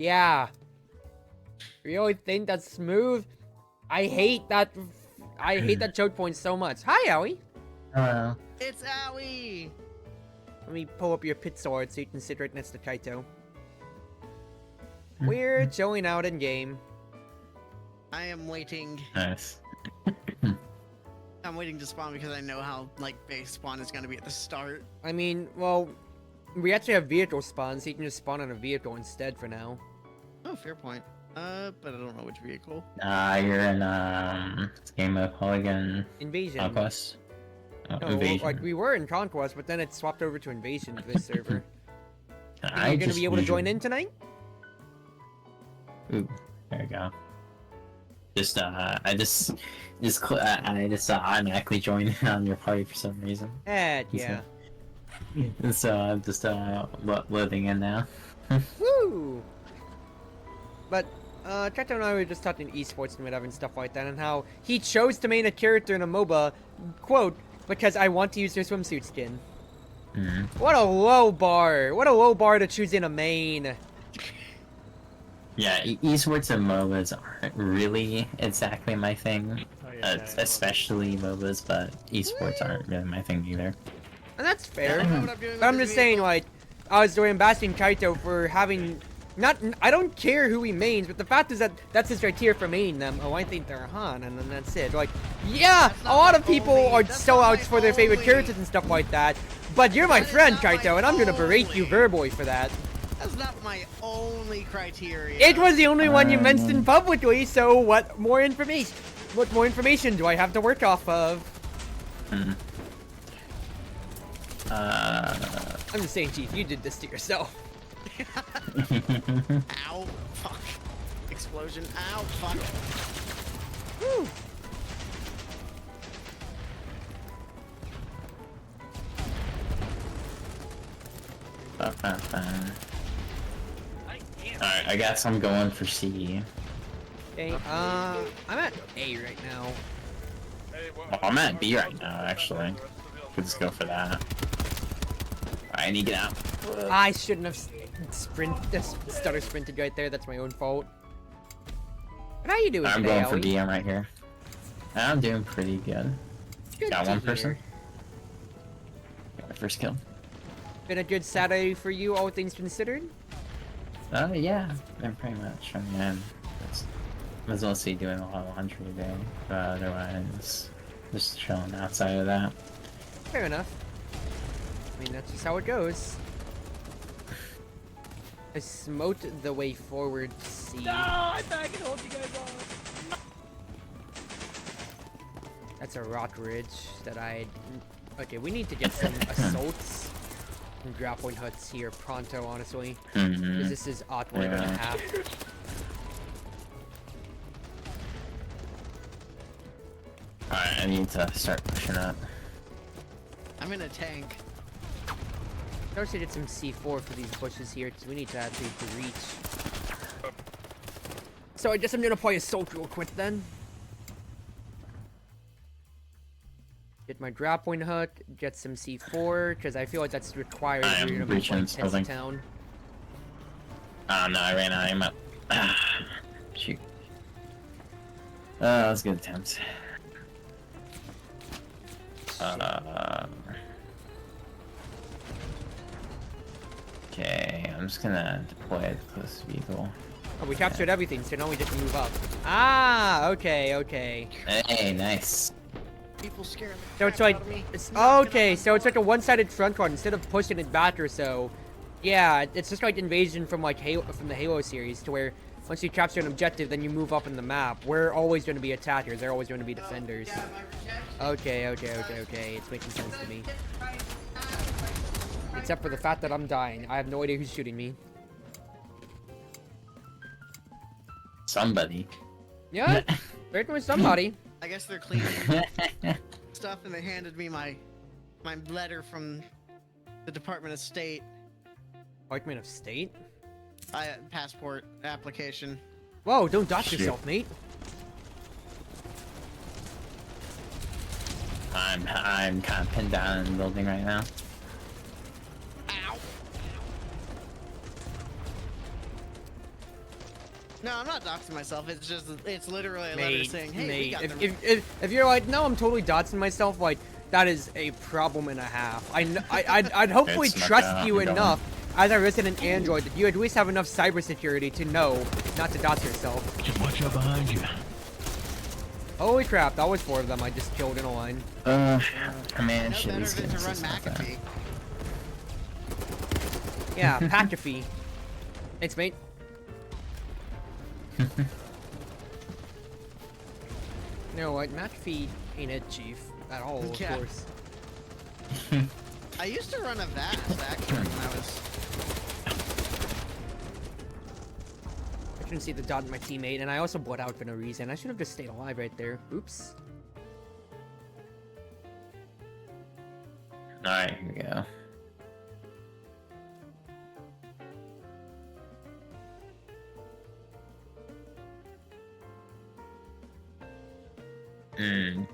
Yeah. Really think that's smooth? I hate that choke point so much. Hi, Owie. Hello. It's Owie! Let me pull up your pit sword so you can sit right next to Kaito. We're chilling out in game. I am waiting. Nice. I'm waiting to spawn because I know how, like, base spawn is gonna be at the start. I mean, well, we actually have vehicle spawns, so you can just spawn on a vehicle instead for now. Oh, fair point. But I don't know which vehicle. You're in, game of Polygon Invasion. Conquest. No, Invasion. like we were in Conquest, but then it swapped over to Invasion for this server. Are I you gonna just be able to join usually- in tonight? Ooh, there you go. I just automatically joined on your party for some reason. Yeah. So I'm just loading in now. Woo! But, Kaito and I were just talking esports and whatever and stuff like that, and how he chose to main a character in a MOBA, quote, because I want to use their swimsuit skin. What a low bar! What a low bar to choose in a main! Yeah, esports and MOBAs aren't really exactly my thing. Especially MOBAs, but esports aren't really my thing either. And that's fair. I know what I'm doing But I'm with just this saying, vehicle. like, I was doing basting Kaito for having... I don't care who he mains, but the fact is that that's his criteria for maining them. Oh, I think they're Han, and then that's it. Like, yeah, That's a not lot my of people only- are that's not sellouts my for their favorite only- characters and stuff like that. But you're my That is friend, not my Kaito, and I'm gonna berate you only. verbally for that. That's not my only criteria. It was the only one you mentioned publicly, so what more information? What more information do I have to work off of? I'm just saying, Chief, you did this to yourself. Ow. Fuck. Explosion. Ow. Fuck. Whew. Alright, I guess I'm going for C. Okay, I'm at A right now. Well, I'm at B right now, actually. Could just go for that. Alright, I need to get out. I shouldn't have stutter sprinted right there. That's my own fault. But how you doing I'm today, going for Ellie? B, I'm right here. I'm doing pretty good. Good Got to one hear. person. Got my first kill. Been a good Saturday for you, all things considered? Yeah, pretty much. I mean, I was mostly doing a lot of laundry today, but otherwise, just chilling outside of that. Fair enough. I mean, that's just how it goes. I smote the way forward, C. No, I thought I could hold you guys off. That's a rock ridge that I... Okay, we need to get some assaults and grappling huts here pronto, honestly. Because this is awkward and a Yeah. half. Alright, I need to start pushing up. I'm in a tank. I wish I did some C4 for these bushes here, because we need to actually reach. So I guess I'm gonna play Assault real quick then. Get my grappling hook, get some C4, because I feel like that's required if I'm you're gonna be reaching playing Test something. Town. Oh no, I ran out of ammo. Shoot. That was a good attempt. Okay, I'm just gonna deploy the closest vehicle. Oh, we captured everything, so now we just move up. Ah, okay. Hey, nice. People scaring the So it's crap like, out of me. it's, Not okay, gonna- so it's like a one-sided front run instead of pushing it back or so. Yeah, it's just like Invasion from like from the Halo series, to where once you capture an objective, then you move up in the map. We're always going to be attackers. They're always going to be defenders. Okay. It's making sense to me. Except for the fact that I'm dying. I have no idea who's shooting me. Somebody. Yeah, there was somebody. I guess they're cleaning stuff, and they handed me my letter from the Department of State. Department of State? Passport application. Whoa, don't dox Shit. yourself, mate. I'm kind of pinned down in the building right now. Ow! No, I'm not doxing myself. It's just, it's literally a letter Mate, saying, hey, we mate, got them. if you're like, no, I'm totally doxing myself, like, that is a problem and a half. I'd hopefully It's not trust gonna you happen, enough as a resident android that you at least have enough cybersecurity to know not to dox yourself. Just watch out behind you. Holy crap, that was 4 of them I just killed in a line. I No managed better at least than get to run this stuff out. McAfee. Yeah, Pacafee. Thanks, mate. No, what? McAfee ain't it, Chief. At all, of Yeah. course. I used to run a VAST, actually, when I was... I couldn't see the dot in my teammate, and I also bled out for no reason. I should have just stayed alive right there. Oops. Alright, here we go.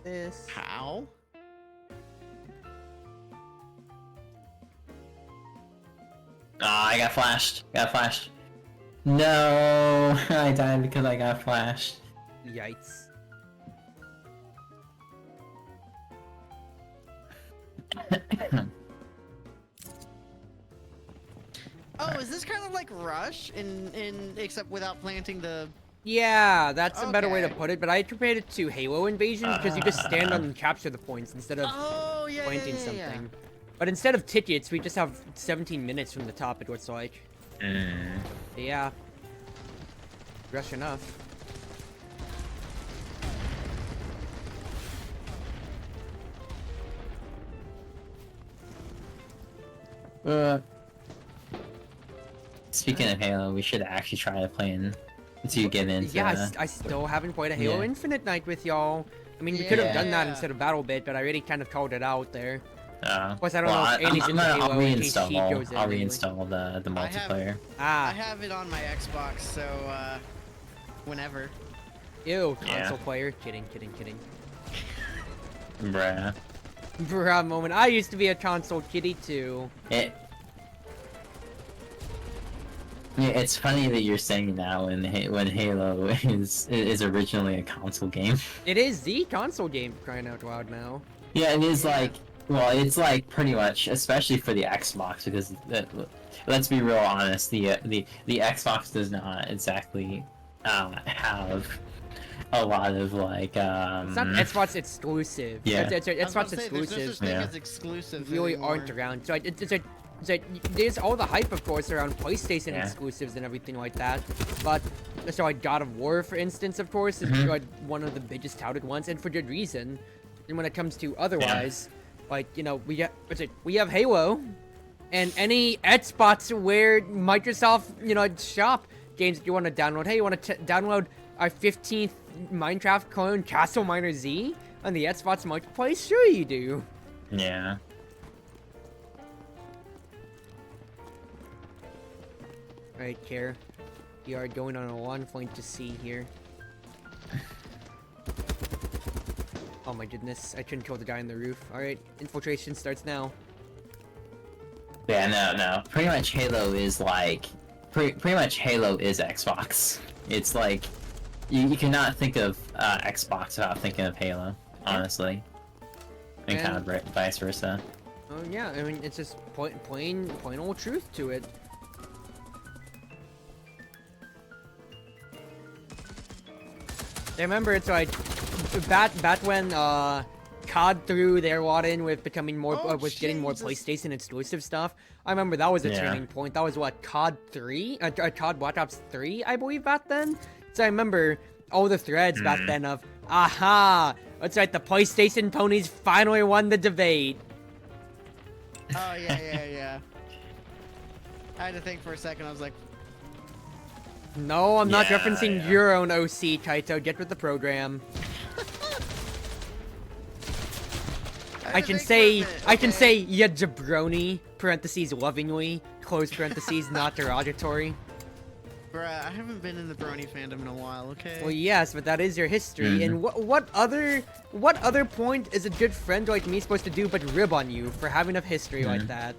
This. How? Ah, I got flashed. Got flashed. No, I died because I got flashed. Yikes. Oh, is this kind of like Rush, except without planting the... Yeah, that's a better way to Okay. put it, but I compared it to Halo Invasion because you just stand on and capture the points instead of Oh, yeah, planting yeah. something. But instead of tickets, we just have 17 minutes from the top, it looks like. Yeah. Rush enough. Speaking of Halo, we should actually try to play in to get into. Yeah, I still haven't played a Halo Yeah. Infinite night with y'all. I mean, we could have done that Yeah. instead of BattleBit, but I already kind of called it out there. Plus, I don't well, know if Andy's into I'll Halo in case he reinstall. goes in I'll anyway. reinstall the I have- multiplayer. I Ah, have it on my Xbox, so, whenever. ew, Yeah. console player. Kidding. Bruh. Bruh moment. I used to be a console kitty too. Yeah, it's funny that you're saying that when Halo is originally a console game. It is the console game, crying out loud now. Yeah, it is Yeah. like, well, it's like pretty much, especially for the Xbox, because let's be real honest, the Xbox does not exactly have a lot of like It's not Xbox exclusive. Yeah. It's I was about Xbox to say, there's no exclusive. such thing Yeah. as exclusive Really anymore. aren't around. So there's all the hype, of course, around PlayStation Yeah. exclusives and everything like that. But so like God of War, for instance, of course, is Mhm. like one of the biggest touted ones, and for good reason. And when it comes to otherwise, like we have Halo, and any Xbox where Microsoft shop games that you want to download. Hey, you want to download our 15th Minecraft clone, Castle Miner Z, on the Xbox Marketplace? Sure you do. Yeah. Alright, Care. You are going on a long flight to sea here. Oh my goodness, I couldn't kill the guy on the roof. Alright, infiltration starts now. Yeah, no. Pretty much Halo is like, pretty much Halo is Xbox. It's like, you cannot think of Xbox without thinking of Halo, honestly. And kind of vice versa. Oh yeah, I mean, it's just plain old truth to it. I remember it's like, back when COD threw their lot in with becoming more, Oh, with getting more Jesus. PlayStation exclusive stuff. I remember that was a Yeah. turning point. That was what, COD 3? COD Black Ops 3, I believe, back then? So I remember all the threads back then of, aha! That's right, the PlayStation ponies finally won the debate. Oh, yeah. I had to think for a second, I was like, No, I'm not Yeah, referencing yeah. your own OC, Kaito. Get with the program. I had to can think for a say, minute, I can okay? say, ya jabroni, parentheses lovingly, close parentheses, not derogatory. bruh, I haven't been in the Brony fandom in a while, okay? Well, yes, but that is your history. And what other point is a good friend like me supposed to do but rib on you for having a history like that?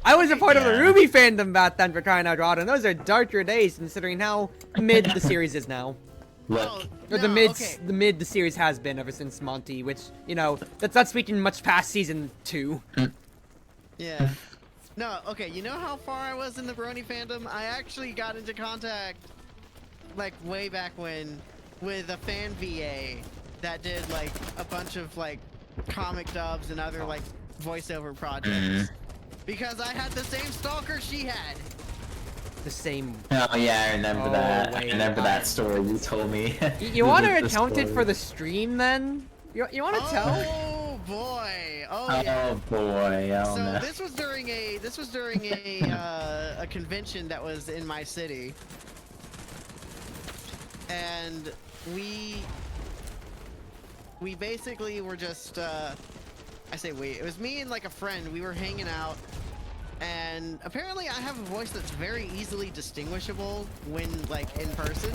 I was a part of the Yeah. Ruby fandom back then, for crying out loud, and those are darker days considering how mid the series is now. Look, Oh, Or the no, mid, okay. the mid the series has been ever since Monty, which, you know, that's not speaking much past season 2. Yeah. No, okay, you know how far I was in the Brony fandom? I actually got into contact, like, way back when, with a fan VA that did, like, a bunch of, like, comic dubs and other, like, voiceover projects. Because I had the same stalker she had. The same. oh yeah, I remember Oh, that. wait, I remember that story you told me. You want to The account it story. for the stream, then? You want to tell? Oh, boy. Oh, yeah. Oh boy, oh So no. this was during a convention that was in my city, and we basically were just I say we, it was me and like a friend. We were hanging out, and apparently I have a voice that's very easily distinguishable when like in person.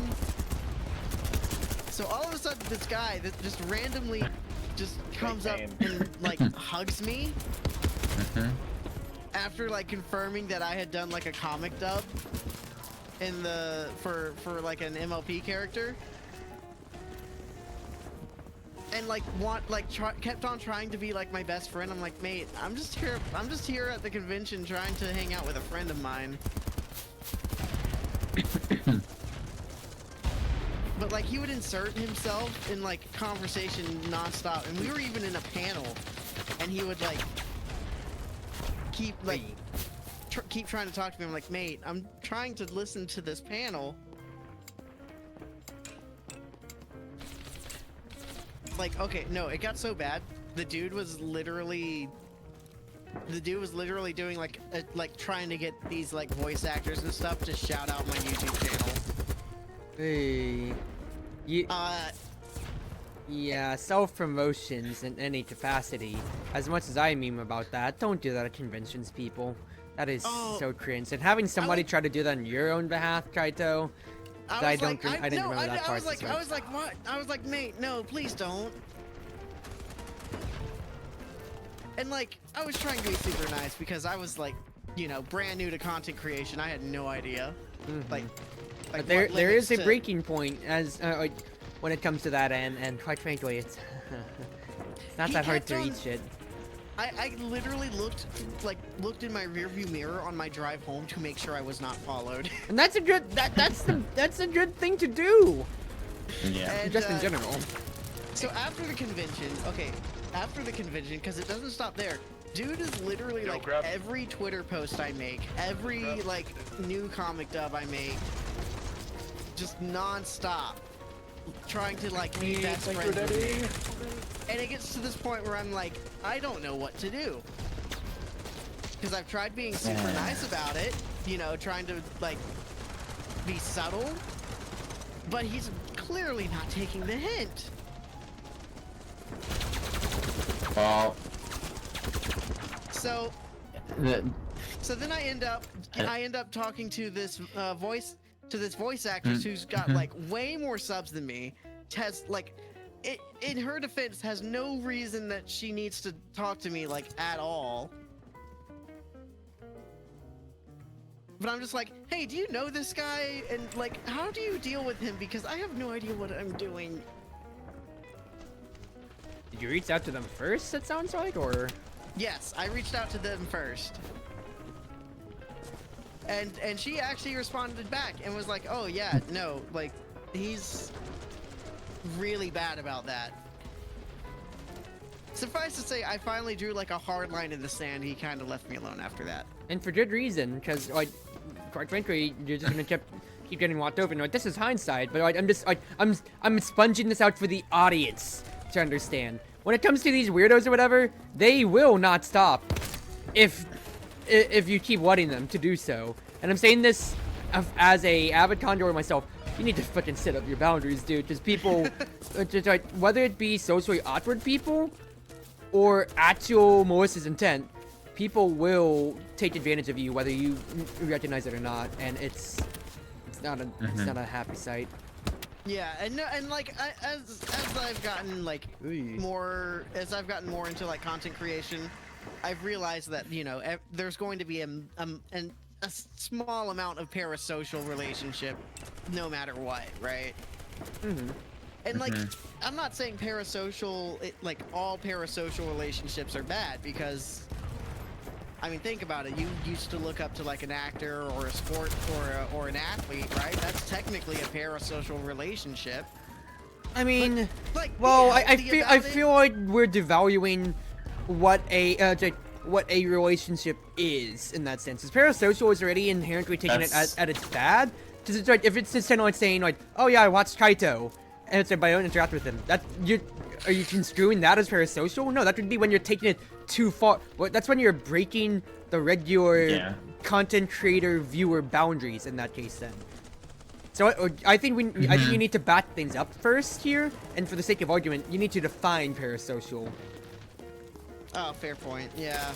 So all of a sudden this guy that just randomly just comes up and like hugs me Mhm. after like confirming that I had done like a comic dub in the for like an MLP character, and like kept on trying to be like my best friend. I'm like, mate, I'm just here at the convention trying to hang out with a friend of mine. But like he would insert himself in like conversation nonstop, and we were even in a panel, and he would like keep like keep trying to talk to me. I'm like, mate, I'm trying to listen to this panel. Like, okay, no, it got so bad. The dude was literally doing like trying to get these like voice actors and stuff to shout out my YouTube channel. Hey. Yeah, self-promotions in any capacity. As much as I meme about that, don't do that at conventions, people. That is Oh. so cringe. And having somebody like- try to do that on your own behalf, Kaito, I didn't remember that part. I was like, what? I was like, mate, no, please don't. And like, I was trying to be super nice because I was like, you know, brand new to content creation. I had no idea. Like But there what is a limits to- breaking point as like, when it comes to that, and quite frankly, it's not He that hard kept to on- read shit. I literally looked in my rearview mirror on my drive home to make sure I was not followed. And that's a good that's a good thing to do. Yeah. And, Just in general. So after the convention, because it doesn't stop there. Dude is literally Yo, like grab- every Twitter post I make, every like new comic dub I make, just non-stop trying to like be best friends with me. And it gets to this point where I'm like, I don't know what to do. Because I've tried being super nice about it, you know, trying to like be subtle, but he's clearly not taking the hint. Well, So the, then I end up talking to this voice actress who's got like way more subs than me. Has like it in her defense has no reason that she needs to talk to me like at all. But I'm just like, hey, do you know this guy? And like, how do you deal with him? Because I have no idea what I'm doing. Did you reach out to them first? It sounds like, or Yes, I reached out to them first. And she actually responded back and was like, oh yeah, no, like, he's really bad about that. Suffice to say, I finally drew like a hard line in the sand. He kind of left me alone after that. and for good reason, because like quite frankly, you're just gonna keep getting walked over. And like, this is hindsight, but like, I'm just like I'm sponging this out for the audience to understand. When it comes to these weirdos or whatever, they will not stop if you keep wanting them to do so. And I'm saying this as a avid conjurer myself. You need to fucking set up your boundaries, dude. Because people, just like whether it be socially awkward people or actual malicious intent, people will take advantage of you whether you recognize it or not, and it's not a happy sight. Yeah, and like as I've gotten like more into like content creation, I've realized that, you know, there's going to be a small amount of parasocial relationship no matter what, right? Mm-hmm. And like, I'm not saying parasocial, like all parasocial relationships are bad, because I mean, think about it. You used to look up to like an actor or a sport or an athlete, right? That's technically a parasocial relationship. I mean, Like, well, be I healthy about it. feel like we're devaluing what a relationship is in that sense. 'Cause parasocial is already inherently taking it at its bad. Because it's like, if it's just like saying like, oh yeah, I watched Kaito, and it's like, but I don't interact with him. Are you construing that as parasocial? No, that would be when you're taking it too far. Well, that's when you're breaking the regular content creator viewer boundaries in that case. Then, so I think I think you need to back things up first here, and for the sake of argument, you need to define parasocial. Oh, fair point. Yeah,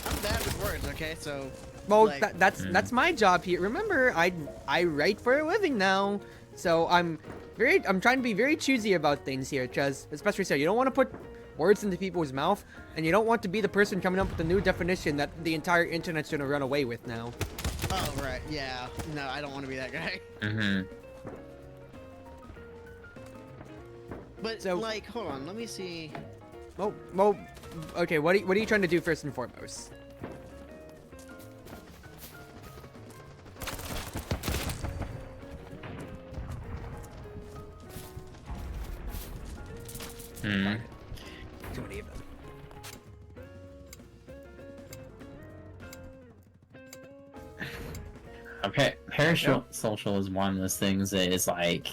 I'm bad with words. Okay, so. Well, like, that's my job here. Remember, I write for a living now, so I'm trying to be very choosy about things here, because especially so you don't want to put words into people's mouth, and you don't want to be the person coming up with a new definition that the entire internet's gonna run away with now. Oh right, yeah. No, I don't want to be that guy. But So- like, hold on, let me see. Well, okay. What are you trying to do first and foremost? Too many of them. Okay, parasocial is one of those things that is like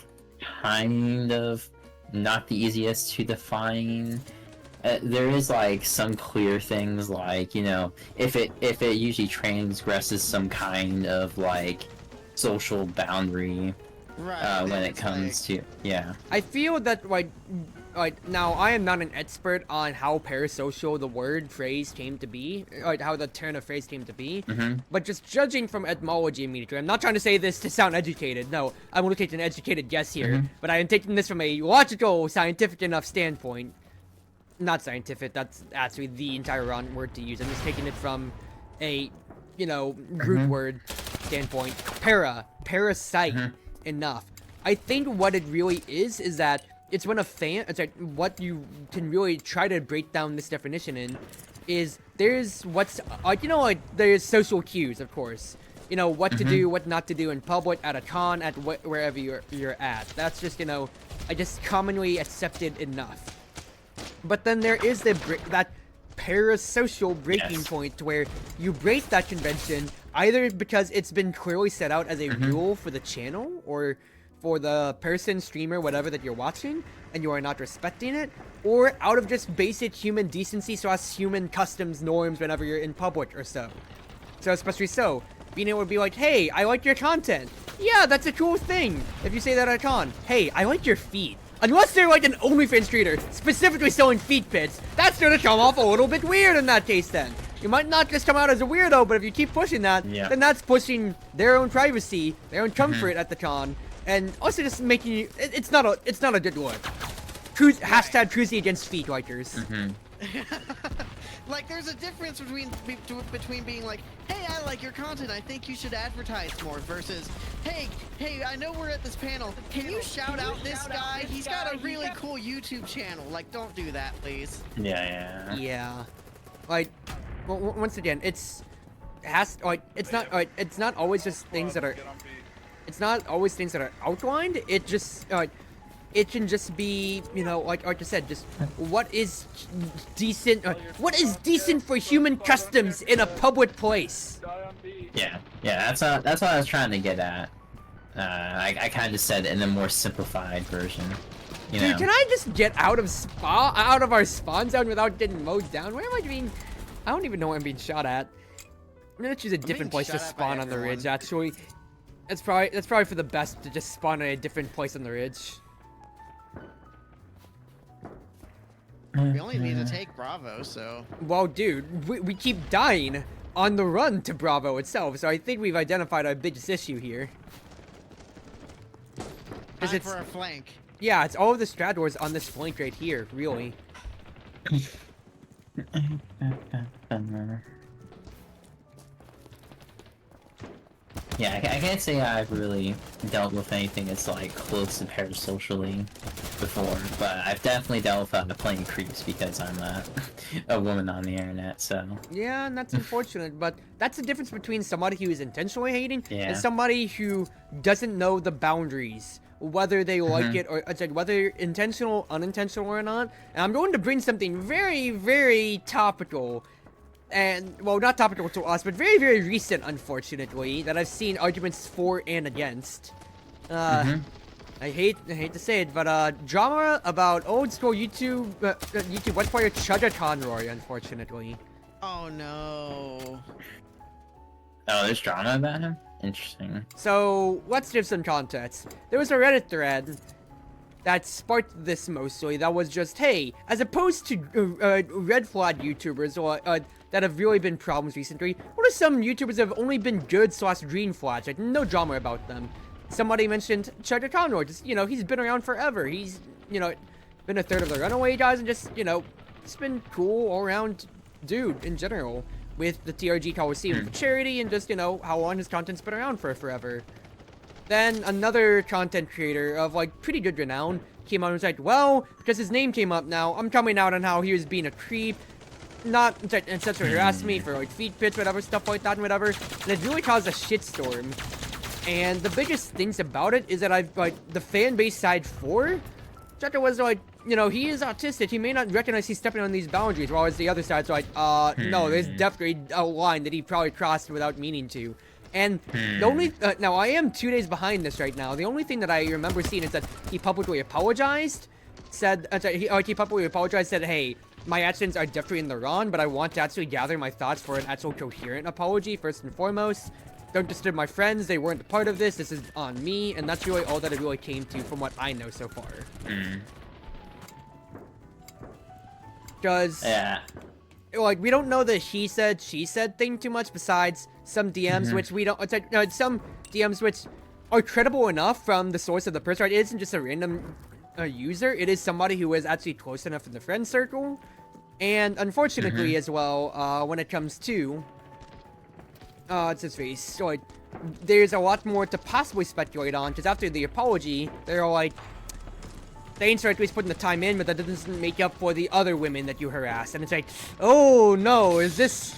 kind of not the easiest to define. There is like some clear things, like, you know, if it usually transgresses some kind of like social boundary Right. when it it's comes to I feel that like now I am not an expert on how parasocial the word phrase came to be, like how the turn of phrase came to be. But just judging from etymology immediately, I'm not trying to say this to sound educated. No, I'm going to take an educated guess here, but I am taking this from a logical, scientific enough standpoint. Not scientific. That's actually the entire wrong word to use. I'm just taking it from a, you know, root word standpoint. Parasite. Enough. I think what it really is that it's when a fan, it's like what you can really try to break down this definition in is there's what's like, you know, like there's social cues, of course, you know, what to do, what not to do in public, at a con, at wherever you're at. That's just, you know, I just commonly accepted enough. But then there is that parasocial breaking point where you break that convention either because it's been clearly set out as a rule for the channel or for the person, streamer, whatever that you're watching, and you are not respecting it, or out of just basic human decency / human customs, norms whenever you're in public or so. So especially so, being able to be like, hey, I like your content. Yeah, that's a cool thing. If you say that at a con, hey, I like your feet. Unless they're like an OnlyFans creator, specifically selling feet pits, that's gonna come off a little bit weird in that case then. You might not just come out as a weirdo, but if you keep pushing that, then that's pushing their own privacy, their own comfort at the con, and also just making you, it's not a good look. Hashtag Cruzy against feet likers. Like, there's a difference between being like, hey, I like your content, I think you should advertise more, versus, hey, I know we're at this panel, can you shout out this guy? He's got a really cool YouTube channel. Like, don't do that, please. Yeah. Like, well, once again, it's not always just things that are, it's not always things that are outlined. It just it can just be, you know, like I said, just what is decent for human customs in a public place. That's what I was trying to get at. I kind of said it in a more simplified version. You know? Dude, can I just get out of our spawn zone without getting mowed down? Where am I being? I don't even know where I'm being shot at. I'm gonna choose a different place to spawn on the ridge. Actually, that's probably for the best to just spawn at a different place on the ridge. We only need to take Bravo, so. Well, dude, we keep dying on the run to Bravo itself, so I think we've identified our biggest issue here. Time for a flank. Yeah, it's all of the strat wars on this flank right here, really. Yeah, I can't say I've really dealt with anything that's like close to parasocially before, but I've definitely dealt with playing creeps because I'm a woman on the internet, so... Yeah, and that's unfortunate, but that's the difference between somebody who is intentionally hating Yeah. and somebody who doesn't know the boundaries, whether they like it or whether intentional, unintentional or not. And I'm going to bring something very, very topical. And, well, not topical to us, but very, very recent, unfortunately, that I've seen arguments for and against. I hate to say it, but, drama about old school YouTube Let's Player Chudda Conroy, unfortunately. Oh no. Oh, there's drama about him? Interesting. So, let's give some context. There was a Reddit thread that sparked this mostly, that was just, hey, as opposed to red flag YouTubers or that have really been problems recently, what are some YouTubers that have only been good / green flags, like no drama about them? Somebody mentioned Chudda Conroy, just, you know, he's been around forever, he's, you know, been a third of the Runaway guys, and just, you know, just been cool all-around dude in general, with the TRG Coliseum for charity, and just, you know, how long his content's been around for forever. Then another content creator of, like, pretty good renown came out and was like, well, because his name came up now, I'm coming out on how he was being a creep, not, and such harassed me for, like, feed pits, whatever, stuff like that and whatever, and it really caused a shitstorm. And the biggest things about it is that I've, like, the fan base side for Chudda was like, you know, he is autistic, he may not recognize he's stepping on these boundaries, while the other side's like, no, there's definitely a line that he probably crossed without meaning to. And the only, now I am 2 days behind this right now, the only thing that I remember seeing is that he publicly apologized, said, he publicly apologized, said, hey, my actions are definitely in the wrong, but I want to actually gather my thoughts for an actual coherent apology, first and foremost. Don't disturb my friends, they weren't a part of this is on me, and that's really all that it really came to from what I know so far. Because, Yeah. like, we don't know the he said, she said thing too much, besides some DMs which we don't, some DMs which are credible enough from the source of the person, right? It isn't just a random user, it is somebody who is actually close enough in the friend circle. And unfortunately as well, when it comes to it's his face, so like, there's a lot more to possibly speculate on, because after the apology, they're like, thanks for at least putting the time in, but that doesn't make up for the other women that you harassed. And it's like, oh no, is this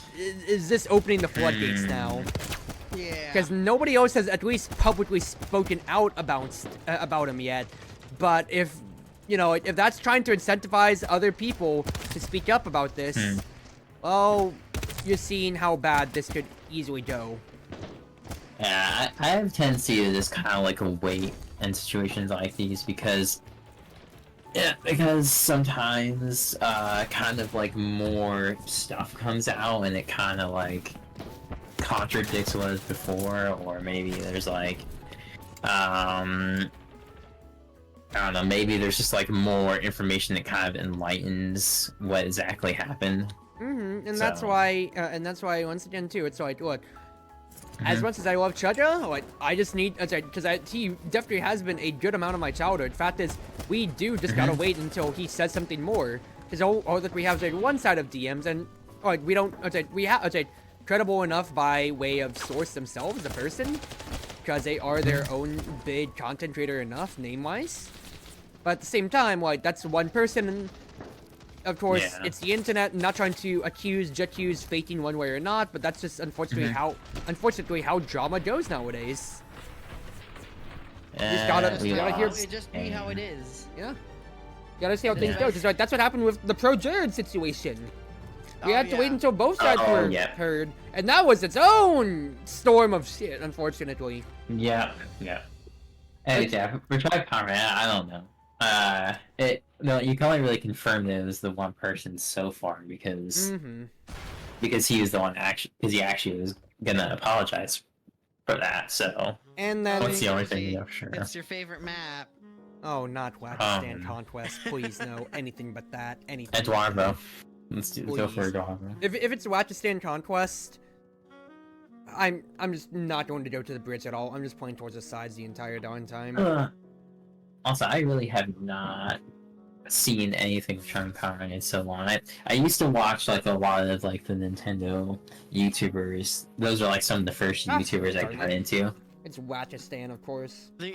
opening the floodgates now? Yeah. Because nobody else has at least publicly spoken out about him yet. But if, you know, if that's trying to incentivize other people to speak up about this, well, you're seeing how bad this could easily go. Yeah, I have a tendency to just kind of like wait in situations like these because sometimes kind of like more stuff comes out and it kind of like contradicts what was before, or maybe there's like I don't know, maybe there's just like more information that kind of enlightens what exactly happened. And that's why, once again too, it's like, look, as much as I love Chudda, like, I just need, because he definitely has been a good amount of my childhood. Fact is, we do just gotta wait until he says something more, because all that we have is like one side of DMs, and like we don't, we have credible enough by way of source themselves, the person, because they are their own big content creator enough, name-wise. But at the same time, like, that's one person, and of course, it's the internet, and not trying to accuse faking one way or not, but that's just unfortunately how drama goes nowadays. You just gotta hear It just be how it is. Yeah. You gotta see how things go. Just like that's what happened with the Pro Jared situation. We had to wait until both sides were heard, and that was its own storm of shit, unfortunately. Yeah. Hey, yeah, for Try Power, I don't know. No, you can only really confirm that it was the one person so far because he was the one because he actually was gonna apologize for that. So and then that's the only thing you know for sure. It's your favorite map. Oh, not Wackistan Conquest, please no, anything but that, anything. Eduardo. Let's go for Eduardo. If it's Wackistan Conquest, I'm just not going to go to the bridge at all. I'm just playing towards the sides the entire darn time. Also, I really have not seen anything with Charming Power in so long. I used to watch like a lot of like the Nintendo YouTubers. Those are like some of the first YouTubers I got into. It's Watchistan, of course. The- Of